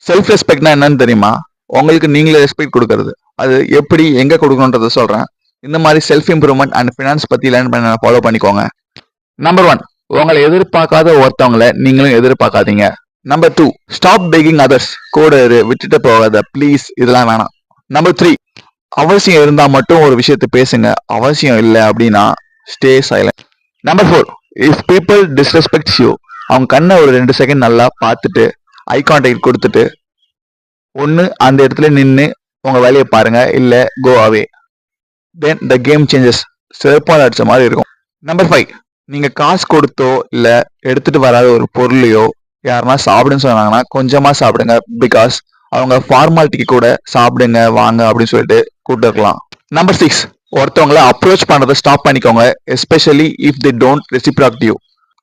Self ரெஸ்பெக்ட்னா என்னன்னு தெரியுமா? உங்களுக்கு நீங்களே ரெஸ்பெக்ட் கொடுக்கறது. அது எப்படி எங்க கொடுக்கணுன்றத சொல்றேன். இந்த மாதிரி செல்ஃப் இம்ப்ரூவ்மெண்ட் அண்ட் ஃபினான்ஸ் பத்தி லேர்ன் பண்ண ஃபாலோ பண்ணிக்கோங்க. நம்பர் 1, உங்களை எதிர்பார்க்காத ஒருத்தவங்களை நீங்களும் எதிர்பார்க்காதீங்க. Number 2, stop begging others. கூட விட்டுட்டு போகாத ப்ளீஸ், இதெல்லாம் வேணாம். நம்பர் 3, அவசியம் இருந்தா மட்டும் ஒரு விஷயத்தை பேசுங்க. அவசியம் இல்லை அப்படின்னா stay silent. Number 4, if people disrespects you, அவங்க கண்ணை ஒரு 2 செகண்ட் நல்லா பார்த்துட்டு ஐ கான்டாக்ட் கொடுத்துட்டு ஒன்று அந்த இடத்துல நின்று உங்க வேலையை பாருங்க, இல்லை கோ அவே. தென் த கேம் சேஞ்சஸ். சிறப்பாக அடிச்ச மாதிரி இருக்கும். நம்பர் 5, நீங்க காசு கொடுத்தோ இல்லை எடுத்துட்டு வராத ஒரு பொருளையோ யாருன்னா சாப்பிடுன்னு சொன்னாங்கன்னா கொஞ்சமா சாப்பிடுங்க. பிகாஸ் அவங்க ஃபார்மாலிட்டிக்கு கூட சாப்பிடுங்க வாங்க அப்படின்னு சொல்லிட்டு கூப்பிட்டு இருக்கலாம். நம்பர் 6, ஒருத்தவங்களை அப்ரோச் பண்றதை ஸ்டாப் பண்ணிக்கோங்க. Especially if they don't reciprocate you.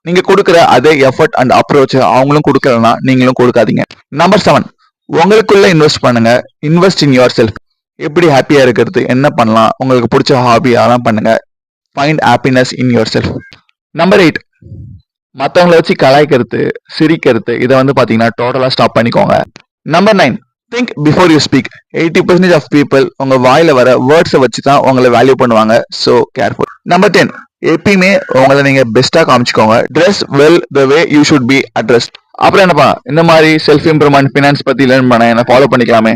நீங்க கொடுக்குற அதே எஃபர்ட் அண்ட் அப்ரோச் அவங்களும் கொடுக்கலன்னா நீங்களும் கொடுக்காதீங்க. நம்பர் 7, உங்களுக்குள்ள இன்வெஸ்ட் பண்ணுங்க. Invest in your self. எப்படி ஹாப்பியா இருக்கிறது, என்ன பண்ணலாம், உங்களுக்கு பிடிச்ச ஹாபி அதெல்லாம் பண்ணுங்க. Find happiness in your self. Number 8, மற்றவங்களை வச்சு கலாய்க்கிறது சிரிக்கிறது இதை பாத்தீங்கன்னா டோட்டலா ஸ்டாப் பண்ணிக்கோங்க. Number 9, think before you speak. 80% of people உங்க வாயில வர வேர்ட்ஸை வச்சு தான் உங்களை வேல்யூ பண்ணுவாங்க. So careful. நம்பர் 10, எப்பயுமே உங்களை நீங்க பெஸ்டா காமிச்சுக்கோங்க. Dress well the way you should be addressed. அப்புறம் என்னப்பா, இந்த மாதிரி செல்ஃப் இம்ப்ரூவ்மெண்ட் ஃபினான்ஸ் பத்தி லேர்ன் பண்ண என்ன ஃபாலோ பண்ணிக்கலாமே.